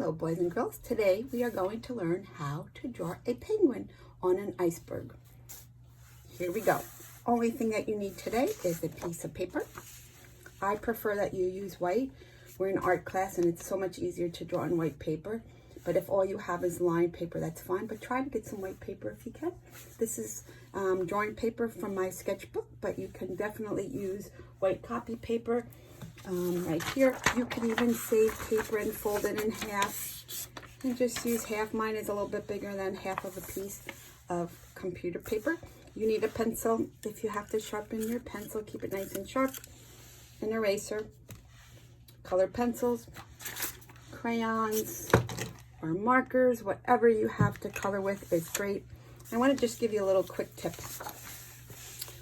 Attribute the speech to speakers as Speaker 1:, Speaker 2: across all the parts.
Speaker 1: Hello boys and girls, today we are going to learn how to draw a penguin on an iceberg. Here we go. Only thing that you need today is a piece of paper. I prefer that you use white. We're in art class and it's so much easier to draw on white paper. But if all you have is lined paper, that's fine. But try to get some white paper if you can. This is drawing paper from my sketchbook, but you can definitely use white copy paper. Right here, you can even save paper and fold it in half and just use half. Mine is a little bit bigger than half of a piece of computer paper. You need a pencil. If you have to sharpen your pencil, keep it nice and sharp. An eraser, colored pencils, crayons, or markers, whatever you have to color with is great. I want to just give you a little quick tip.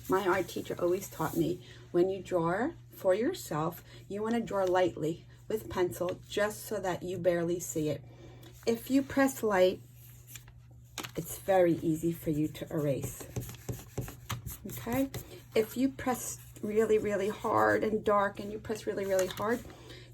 Speaker 1: My art teacher always taught me, when you draw for yourself, you want to draw lightly with pencil just so that you barely see it. If you press light, it's very easy for you to erase. Okay? If you press really, really hard and dark and you press really, really hard,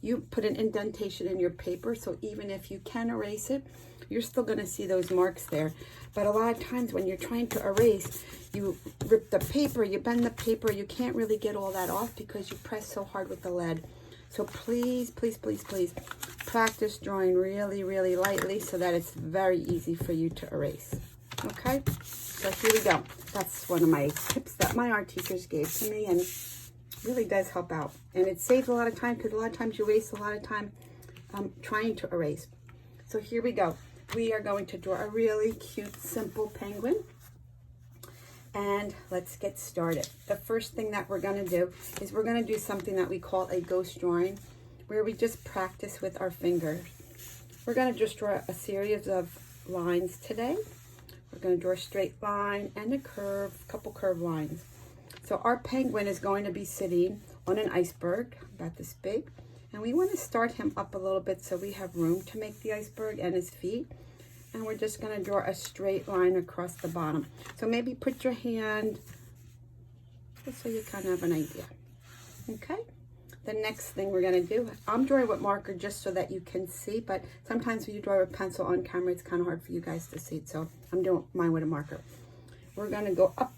Speaker 1: you put an indentation in your paper, so even if you can erase it, you're still going to see those marks there. But a lot of times when you're trying to erase, you rip the paper, you bend the paper, you can't really get all that off because you press so hard with the lead. So please, please, please, please practice drawing really, really lightly so that it's very easy for you to erase. Okay? So here we go. That's one of my tips that my art teachers gave to me, and really does help out. And it saves a lot of time because a lot of times you waste a lot of time trying to erase. So here we go. We are going to draw a really cute, simple penguin. And let's get started. The first thing that we're going to do is we're going to do something that we call a ghost drawing, where we just practice with our fingers. We're going to just draw a series of lines today. We're going to draw a straight line and a curve, a couple curved lines. So our penguin is going to be sitting on an iceberg about this big. And we want to start him up a little bit so we have room to make the iceberg and his feet. And we're just going to draw a straight line across the bottom. So maybe put your hand just so you kind of have an idea. Okay? The next thing we're going to do, I'm drawing with marker just so that you can see, but sometimes when you draw with pencil on camera, it's kind of hard for you guys to see it. So I'm doing mine with a marker. We're going to go up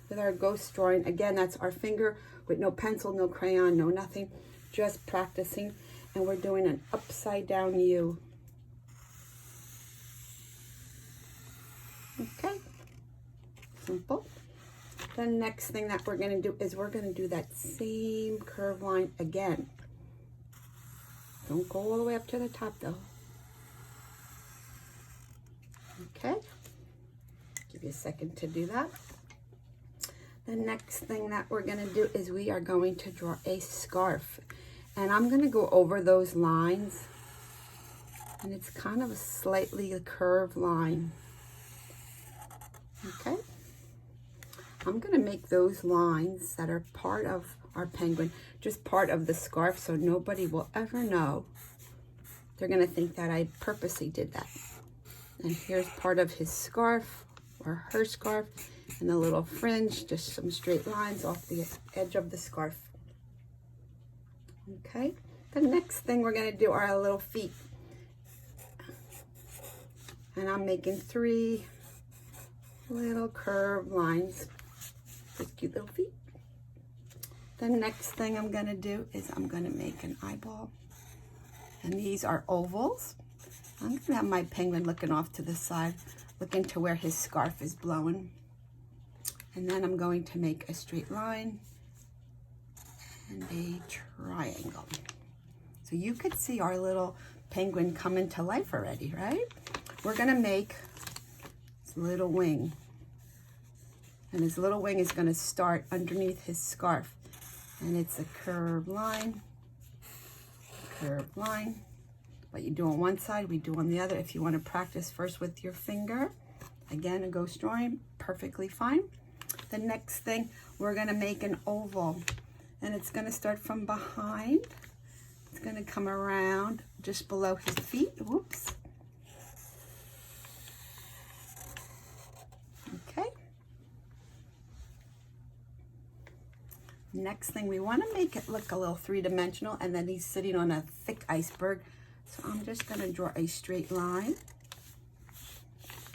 Speaker 1: with our ghost drawing. Again, that's our finger with no pencil, no crayon, no nothing. Just practicing. And we're doing an upside down U. Okay, simple. The next thing that we're going to do is we're going to do that same curved line again. Don't go all the way up to the top though. Okay, give you a second to do that. The next thing that we're going to do is we are going to draw a scarf. And I'm going to go over those lines. And it's kind of a slightly curved line. Okay, I'm going to make those lines that are part of our penguin just part of the scarf, so nobody will ever know. They're going to think that I purposely did that. And here's part of his scarf or her scarf, and a little fringe, just some straight lines off the edge of the scarf. Okay, the next thing we're going to do are our little feet. And I'm making 3 little curved lines with cute little feet. The next thing I'm going to do is I'm going to make an eyeball. And these are ovals. I'm going to have my penguin looking off to the side, looking to where his scarf is blowing. And then I'm going to make a straight line and a triangle. So you could see our little penguin come into life already, right? We're going to make little wing, and his little wing is going to start underneath his scarf, and it's a curved line. What you do on one side, we do on the other. If you want to practice first with your finger, again, a ghost drawing, perfectly fine. The next thing, we're going to make an oval, and it's going to start from behind. It's going to come around just below his feet. Whoops. Next thing, we want to make it look a little three-dimensional, and then he's sitting on a thick iceberg. So I'm just going to draw a straight line.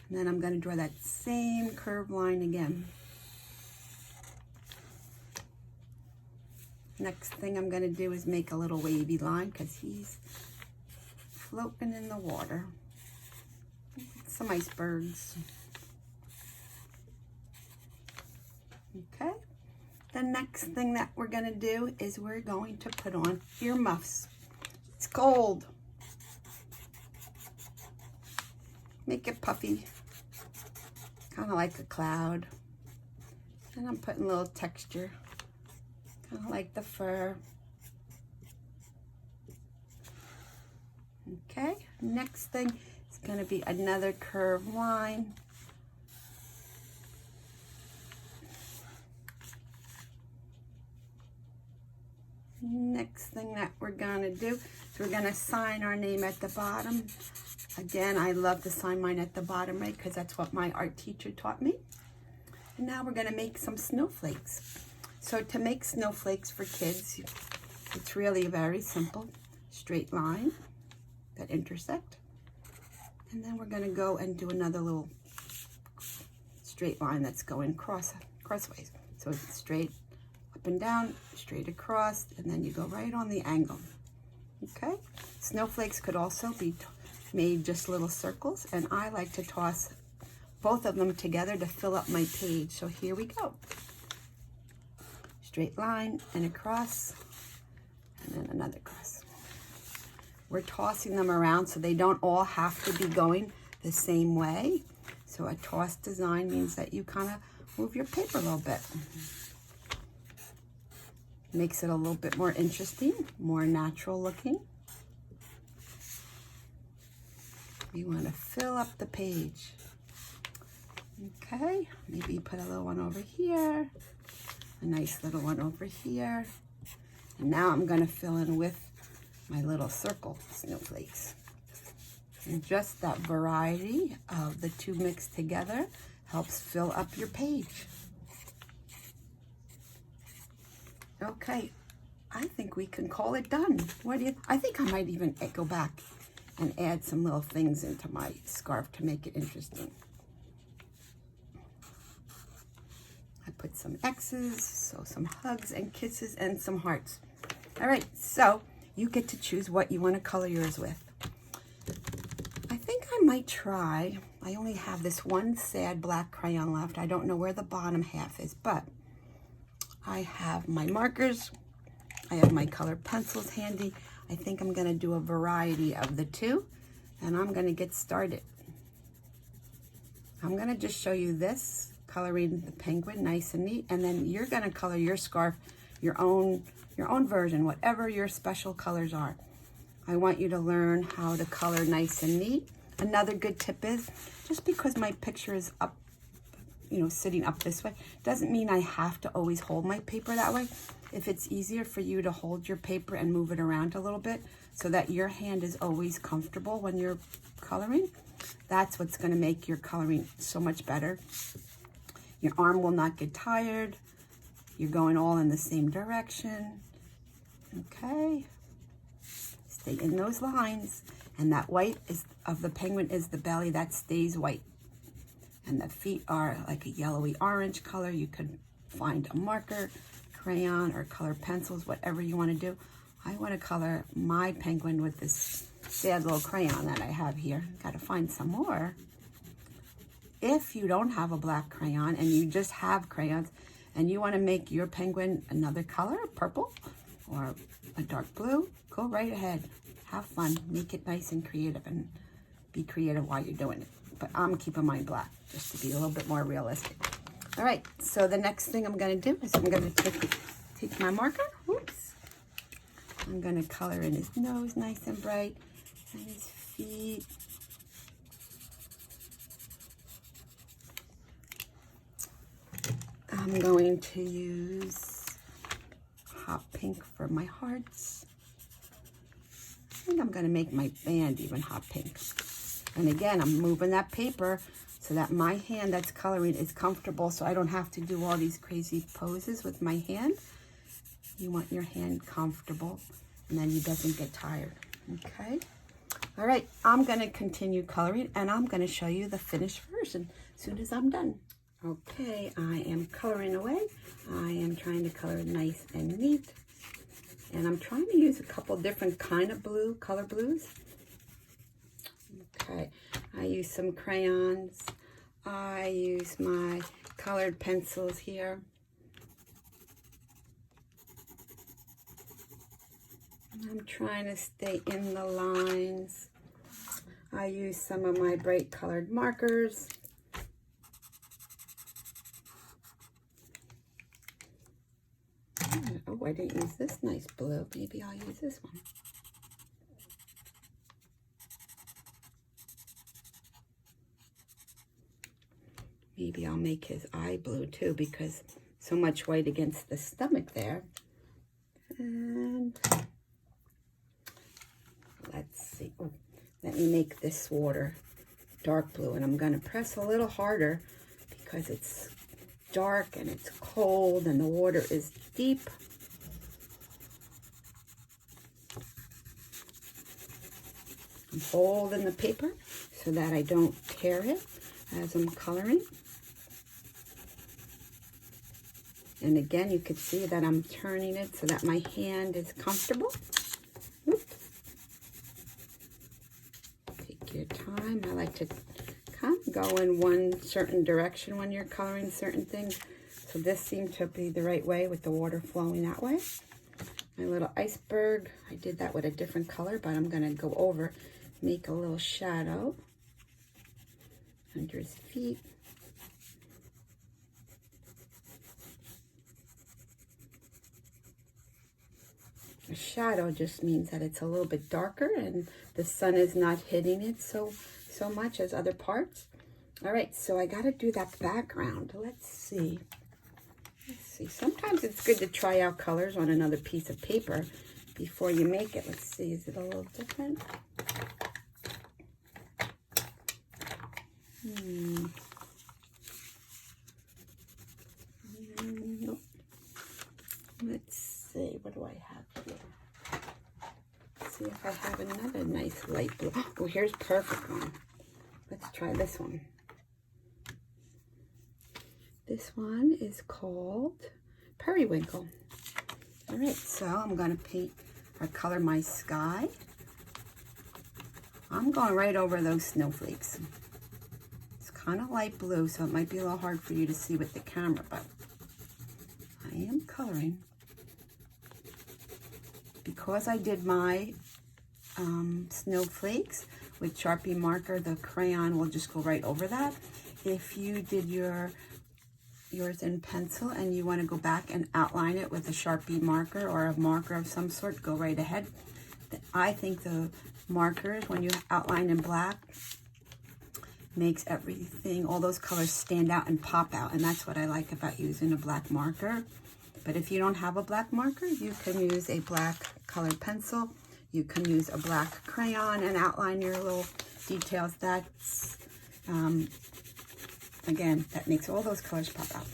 Speaker 1: And then I'm going to draw that same curved line again. Next thing I'm going to do is make a little wavy line because he's floating in the water. Some icebergs. Okay. The next thing that we're going to do is we're going to put on earmuffs. It's cold. Make it puffy, kind of like a cloud. And I'm putting a little texture, kind of like the fur. Okay, next thing is going to be another curved line. Next thing that we're going to do is we're going to sign our name at the bottom. Again, I love to sign mine at the bottom, right? Because that's what my art teacher taught me. And now we're going to make some snowflakes. So to make snowflakes for kids, it's really very simple. Straight line that intersect. And then we're going to go and do another little straight line that's going crossways. So it's straight up and down, straight across, and then you go right on the angle. Okay? Snowflakes could also be made just little circles, and I like to toss both of them together to fill up my page. So here we go. Straight line and across, and then another cross. We're tossing them around so they don't all have to be going the same way. So a toss design means that you kind of move your paper a little bit. Makes it a little bit more interesting, more natural looking. You want to fill up the page. Okay, maybe put a little one over here, a nice little one over here. And now I'm going to fill in with my little circle snowflakes. And just that variety of the two mixed together helps fill up your page. Okay, I think we can call it done. What do you? I think I might even go back and add some little things into my scarf to make it interesting. I put some X's, so some hugs and kisses and some hearts. All right, so you get to choose what you want to color yours with. I think I might try, I only have this one sad black crayon left. I don't know where the bottom half is, but I have my markers. I have my colored pencils handy. I think I'm going to do a variety of the two, and I'm going to get started. I'm going to just show you this, coloring the penguin nice and neat, and then you're going to color your scarf your own version, whatever your special colors are. I want you to learn how to color nice and neat. Another good tip is, just because my picture is up, sitting up this way, doesn't mean I have to always hold my paper that way. If it's easier for you to hold your paper and move it around a little bit so that your hand is always comfortable when you're coloring, that's what's going to make your coloring so much better. Your arm will not get tired. You're going all in the same direction. Okay. Stay in those lines. And that white of the penguin is the belly. That stays white. And the feet are like a yellowy orange color. You could find a marker, crayon, or color pencils, whatever you want to do. I want to color my penguin with this sad little crayon that I have here. Got to find some more. If you don't have a black crayon and you just have crayons and you want to make your penguin another color, purple or a dark blue, go right ahead. Have fun. Make it nice and creative, and be creative while you're doing it. But I'm keeping mine black just to be a little bit more realistic. All right, so the next thing I'm going to do is I'm going to take my marker. Whoops. I'm going to color in his nose nice and bright, and his feet. I'm going to use hot pink for my hearts. I think I'm going to make my band even hot pink. And again, I'm moving that paper so that my hand that's coloring is comfortable, so I don't have to do all these crazy poses with my hand. You want your hand comfortable, and then it doesn't get tired. Okay? All right, I'm gonna continue coloring and I'm gonna show you the finished version as soon as I'm done. Okay, I am coloring away. I am trying to color nice and neat. And I'm trying to use a couple different kind of color blues. Okay, I use some crayons. I use my colored pencils here. I'm trying to stay in the lines. I use some of my bright colored markers. Oh, I didn't use this nice blue. Maybe I'll use this one. Maybe I'll make his eye blue too, because so much white against the stomach there. And let's see. Oh, let me make this water dark blue, and I'm going to press a little harder because it's dark and it's cold and the water is deep. I'm holding the paper so that I don't tear it as I'm coloring. And again, you can see that I'm turning it so that my hand is comfortable. Oops. Take your time. I like to kind of go in one certain direction when you're coloring certain things. So this seemed to be the right way with the water flowing that way. My little iceberg, I did that with a different color, but I'm going to go over, make a little shadow under his feet. A shadow just means that it's a little bit darker and the sun is not hitting it so much as other parts. All right, so I got to do that background. Let's see. Sometimes it's good to try out colors on another piece of paper before you make it. Let's see, is it a little different? Nope. Let's see, what do I have here? Let's see if I have another nice light blue. Oh, here's a perfect one. Let's try this one. This one is called Periwinkle. All right, so I'm going to paint or color my sky. I'm going right over those snowflakes. It's kind of light blue, so it might be a little hard for you to see with the camera, but I am coloring. Because I did my snowflakes with Sharpie marker, the crayon will just go right over that. If you did yours in pencil and you want to go back and outline it with a Sharpie marker or a marker of some sort, go right ahead. I think the markers, when you outline in black, makes everything, all those colors stand out and pop out, and that's what I like about using a black marker. But if you don't have a black marker, you can use a black colored pencil. You can use a black crayon and outline your little details. That's, again, that makes all those colors pop out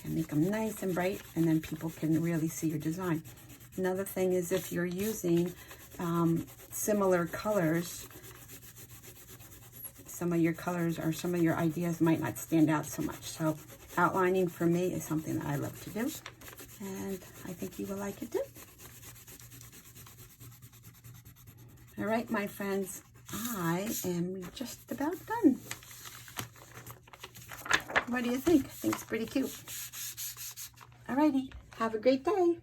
Speaker 1: and make them nice and bright, and then people can really see your design. Another thing is if you're using similar colors, some of your colors or some of your ideas might not stand out so much. So outlining for me is something that I love to do, and I think you will like it too. All right, my friends, I am just about done. What do you think? I think it's pretty cute. Alrighty, have a great day.